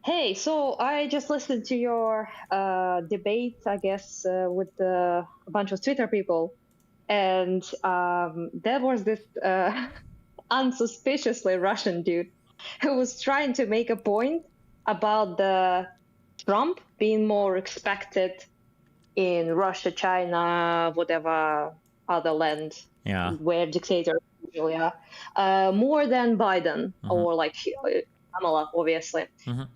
Hey, so I just listened to your debate, I guess, with a bunch of Twitter people, and there was this unsuspiciously Russian dude who was trying to make a point about the Trump being more respected in Russia, China, whatever other land Yeah. where dictators usually are, more than Biden or like Kamala, obviously.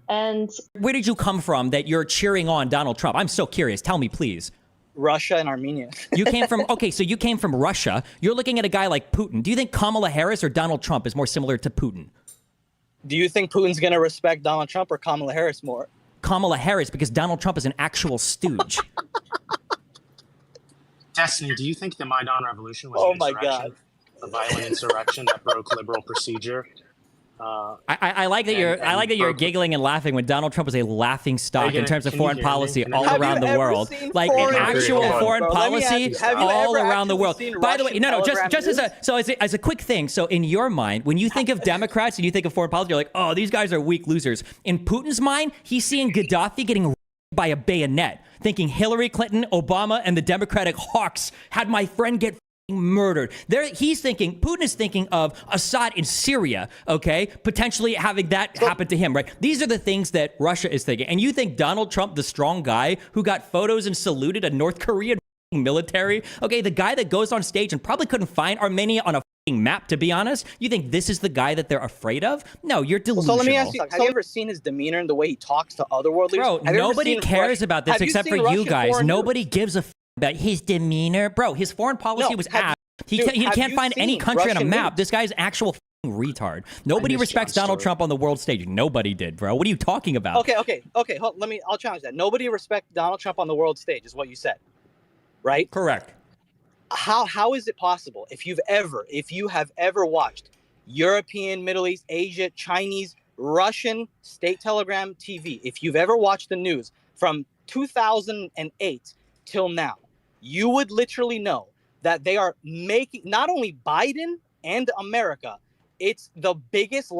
And Where did you come from that you're cheering on Donald Trump? I'm so curious. Tell me, please. Russia and Armenia. You came from, okay, so you came from Russia. You're looking at a guy like Putin. Do you think Kamala Harris or Donald Trump is more similar to Putin? Do you think Putin's going to respect Donald Trump or Kamala Harris more? Kamala Harris, because Donald Trump is an actual stooge. Destiny, do you think the Maidan Revolution was an insurrection? A violent insurrection that broke liberal procedure? I like that you're giggling and laughing when Donald Trump is a laughing stock in terms of foreign policy all around the world, like an actual foreign policy all around the world. By the way, just as a quick thing. So in your mind, when you think of Democrats and you think of foreign policy, you're like, oh, these guys are weak losers. In Putin's mind, he's seeing Gaddafi getting by a bayonet, thinking Hillary Clinton, Obama, and the Democratic hawks had my friend get murdered. Putin is thinking of Assad in Syria, okay? Potentially having that happen to him, right? These are the things that Russia is thinking. And you think Donald Trump, the strong guy who got photos and saluted a North Korean military, okay, the guy that goes on stage and probably couldn't find Armenia on a map, to be honest, you think this is the guy that they're afraid of? No, you're delusional. So let me ask you, have you ever seen his demeanor and the way he talks to other world leaders? Bro, nobody cares about this except for you guys. Nobody gives a about his demeanor. Bro, his foreign policy was ass. He can't find any country on a map. This guy's an actual retard. Nobody respects Donald Trump on the world stage. Nobody did, bro. What are you talking about? Okay. I'll challenge that. Nobody respects Donald Trump on the world stage is what you said, right? Correct. How is it possible if you have ever watched European, Middle East, Asia, Chinese, Russian state telegram TV, if you've ever watched the news from 2008 till now, you would literally know that they are making not only Biden and America, it's the biggest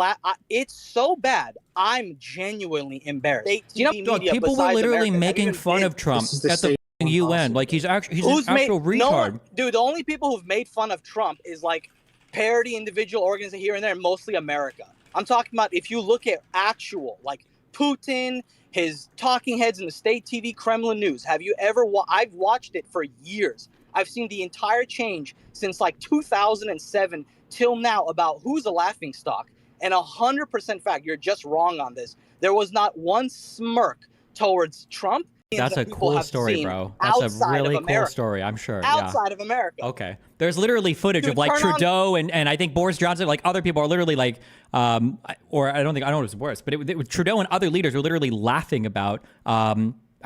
it's so bad. I'm genuinely embarrassed. People were literally making fun of Trump at the UN. Like he's an actual retard. Dude, the only people who've made fun of Trump is like parody individual organizations here and there, mostly America. I'm talking about if you look at actual like Putin, his talking heads in the state TV Kremlin news. Have you ever I've watched it for years. I've seen the entire change since like 2007 till now about who's a laughingstock. And 100% fact, you're just wrong on this. There was not one smirk towards Trump. That's a cool story, bro. That's a really cool story, I'm sure. Outside of America. Okay. There's literally footage of like Trudeau and I think Boris Johnson, like other people are literally like, or I don't know if it was Boris, but Trudeau and other leaders were literally laughing about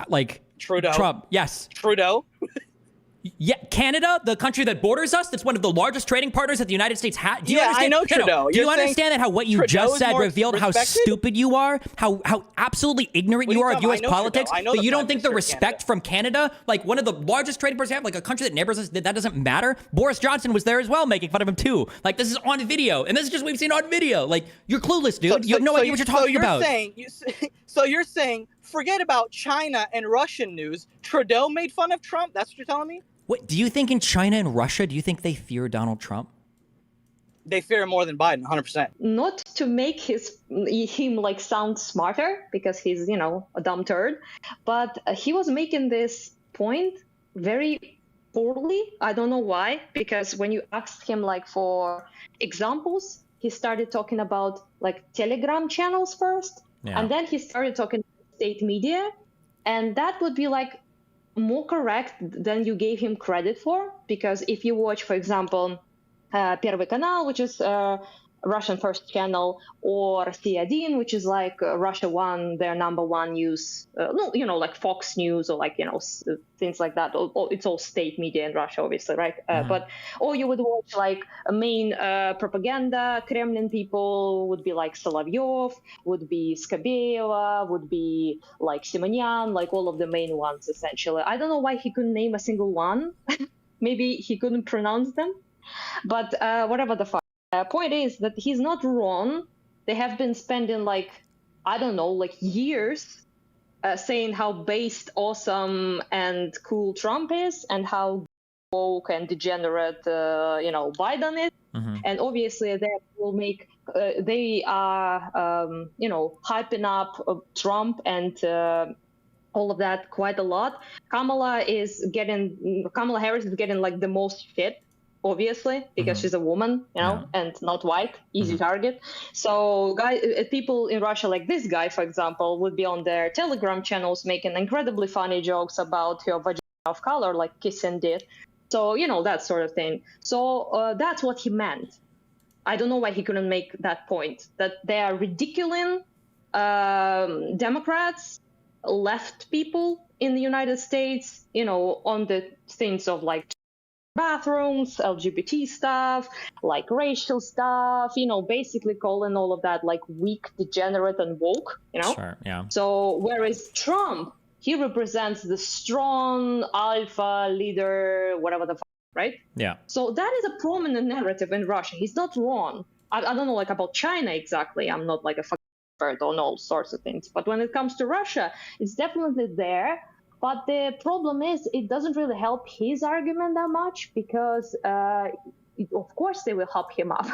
like Trudeau. Trump. Yes. Trudeau. Yeah, Canada, the country that borders us, that's one of the largest trading partners that the United States has. Do you understand? I know Trudeau. Do you understand that what you just said revealed how stupid you are, how absolutely ignorant you are of U.S. politics, that you don't think the respect from Canada, like one of the largest trading partners, like a country that neighbors us, that doesn't matter? Boris Johnson was there as well, making fun of him too. Like this is on video, and this is just what we've seen on video. Like you're clueless, dude. You have no idea what you're talking about. So you're saying, forget about China and Russian news. Trudeau made fun of Trump? That's what you're telling me? What, do you think in China and Russia, do you think they fear Donald Trump? They fear him more than Biden, 100%. Not to make him like sound smarter, because he's, a dumb turd, but he was making this point very poorly. I don't know why, because when you asked him like for examples, he started talking about like Telegram channels first, and then he started talking about state media, and that would be like more correct than you gave him credit for, because if you watch, for example, Первый канал, which is Russian first channel, or C1, which is like Russia One, their #1 news, like Fox News or like, things like that. It's all state media in Russia, obviously, right? Or you would watch like a main propaganda, Kremlin people would be like Solovyov, would be Skabeyeva, would be like Simonyan, like all of the main ones, essentially. I don't know why he couldn't name a single one. Maybe he couldn't pronounce them, but whatever the fuck. Point is that he's not wrong. They have been spending like I don't know, like years, saying how based, awesome, and cool Trump is, and how woke and degenerate, Biden is. And obviously, they will make they are, hyping up Trump and all of that quite a lot. Kamala Harris is getting like the most shit, obviously, because she's a woman, and not white, easy target. So people in Russia, like this guy, for example, would be on their Telegram channels making incredibly funny jokes about her vagina of color, like kissing it. So, that sort of thing. So that's what he meant. I don't know why he couldn't make that point, that they are ridiculing Democrats, left people in the United States, on the things of like bathrooms, LGBT stuff, like racial stuff, basically calling all of that like weak, degenerate, and woke, Sure, yeah. So whereas Trump, he represents the strong alpha leader, whatever the right? Yeah. So that is a prominent narrative in Russia. He's not wrong. I don't know like about China exactly. I'm not like a expert on all sorts of things. But when it comes to Russia, it's definitely there. But the problem is it doesn't really help his argument that much because, of course, they will hype him up.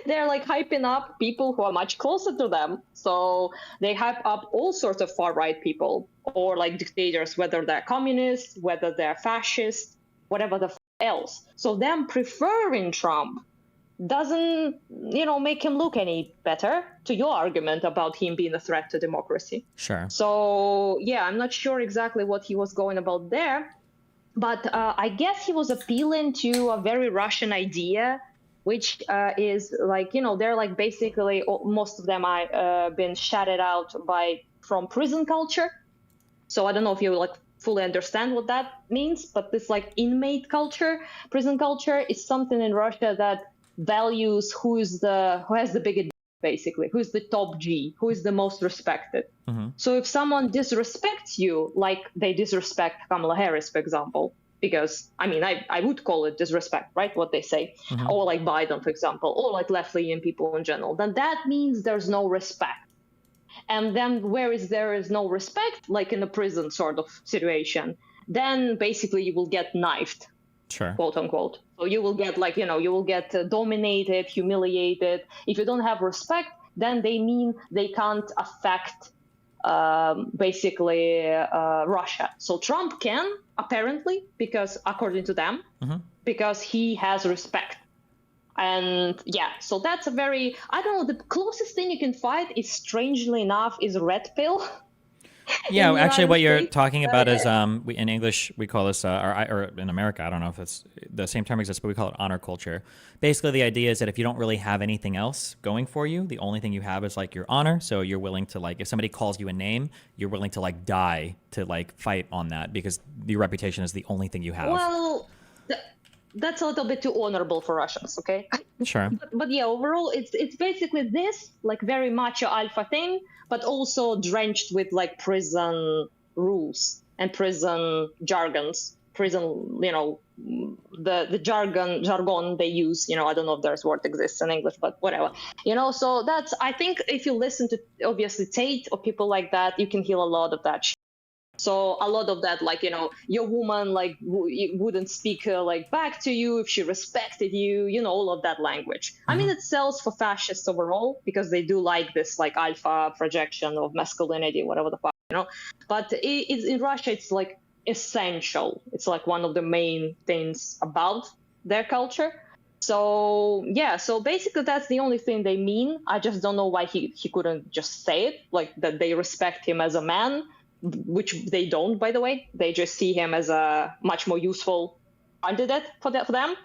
They're like hyping up people who are much closer to them. So they hype up all sorts of far-right people or like dictators, whether they're communists, whether they're fascists, whatever the else. So them preferring Trump doesn't, make him look any better to your argument about him being a threat to democracy. Sure. So, yeah, I'm not sure exactly what he was going about there. But I guess he was appealing to a very Russian idea, which is like, they're like basically most of them are been shouted out from prison culture. So I don't know if you like fully understand what that means, but this like inmate culture, prison culture is something in Russia that values who has the biggest, basically, who's the top G, who is the most respected. So if someone disrespects you, like they disrespect Kamala Harris, for example, because I would call it disrespect, right? What they say, or like Biden, for example, or like left-leaning people in general, then that means there's no respect. And then there is no respect, like in a prison sort of situation, then basically you will get knifed, sure, quote unquote. So you will get like, you will get dominated, humiliated. If you don't have respect, then they mean they can't affect basically Russia. So Trump can, apparently, because according to them, because he has respect. And yeah, so that's a very, I don't know, the closest thing you can find is, strangely enough, is red pill. Yeah, actually what you're talking about is, in English, we call this, or in America, I don't know if it's the same term exists, but we call it honor culture. Basically, the idea is that if you don't really have anything else going for you, the only thing you have is like your honor. So you're willing to like, if somebody calls you a name, you're willing to like die to like fight on that because your reputation is the only thing you have. Well, that's a little bit too honorable for Russians, okay? Sure. But yeah, overall, it's basically this, like very macho alpha thing, but also drenched with like prison rules and prison jargons, the jargon they use, I don't know if there's word exists in English, but whatever, so that's, I think if you listen to obviously Tate or people like that, you can hear a lot of that shit. So a lot of that, like, your woman, like, wouldn't speak like back to you if she respected you, all of that language. I mean, it sells for fascists overall because they do like this, like, alpha projection of masculinity, whatever the fuck, But it's in Russia, it's like essential. It's like one of the main things about their culture. So, yeah, so basically that's the only thing they mean. I just don't know why he couldn't just say it, like that they respect him as a man, which they don't, by the way. They just see him as a much more useful candidate for them,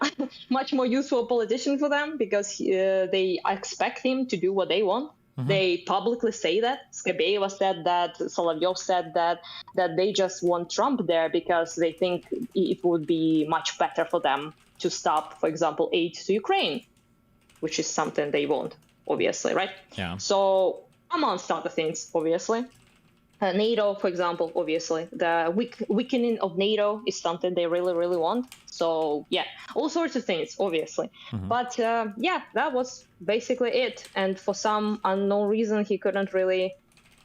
much more useful politician for them, because they expect him to do what they want. They publicly say that. Skabeyeva said that. Solovyov said that they just want Trump there because they think it would be much better for them to stop, for example, aid to Ukraine, which is something they want, obviously, right? Yeah. So, amongst other things, obviously. NATO, for example, obviously, the weakening of NATO is something they really, really want. So, yeah, all sorts of things, obviously. But, yeah, that was basically it. And for some unknown reason, he couldn't really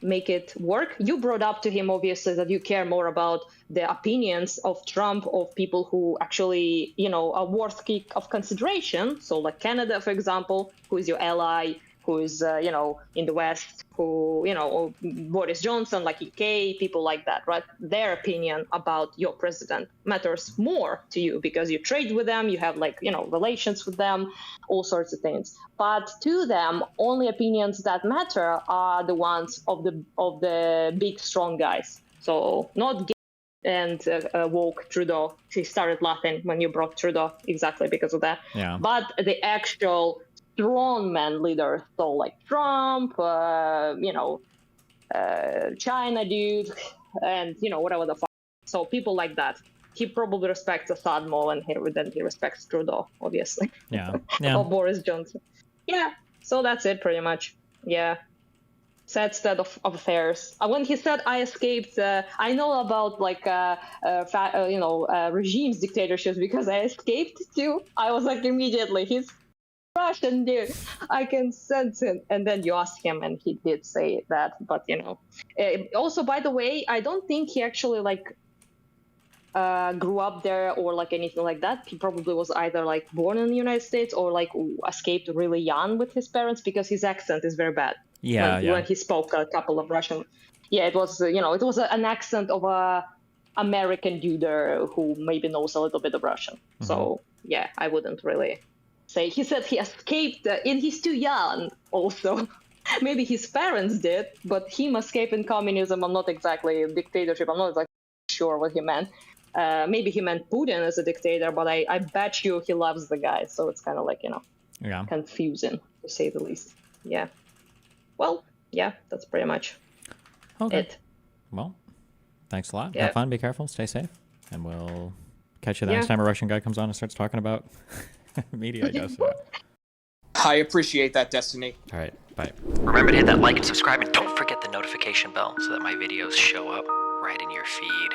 make it work. You brought up to him, obviously, that you care more about the opinions of Trump, of people who actually, you know, are worth of consideration. So, like Canada, for example, who is your ally, who is, you know, in the West, who, you know, or Boris Johnson, like UK, people like that, right? Their opinion about your president matters more to you because you trade with them, you have, like, you know, relations with them, all sorts of things. But to them, only opinions that matter are the ones of the big, strong guys. So not and woke Trudeau. She started laughing when you brought Trudeau, exactly because of that. Yeah. But the actual strongman leaders, so like Trump, you know, China dude, and, you know, whatever the fuck. So people like that. He probably respects Assad more than he respects Trudeau, obviously. Yeah. Or Boris Johnson. Yeah. So that's it, pretty much. Yeah. Sad state of affairs. When he said I escaped, I know about like you know, regimes, dictatorships, because I escaped too. I was like immediately, he's Russian dude. I can sense it. And then you asked him, and he did say that. But you know, also by the way, I don't think he actually like grew up there or like anything like that. He probably was either like born in the United States or like escaped really young with his parents because his accent is very bad. When he spoke a couple of Russian. Yeah, it was, you know, it was an accent of a American dude who maybe knows a little bit of Russian. So yeah, I wouldn't really say. He said he escaped and he's too young also. Maybe his parents did, but him escaping communism, I'm not exactly a dictatorship, I'm not exactly sure what he meant. Maybe he meant Putin as a dictator, but I bet you he loves the guy, so it's kind of like, you know, confusing to say the least. Yeah. Well, yeah, that's pretty much it. Well, thanks a lot. Have fun, be careful, stay safe, and we'll catch you the next time a Russian guy comes on and starts talking about media, I guess. I appreciate that, Destiny. All right, bye. Remember to hit that like and subscribe, and don't forget the notification bell so that my videos show up right in your feed.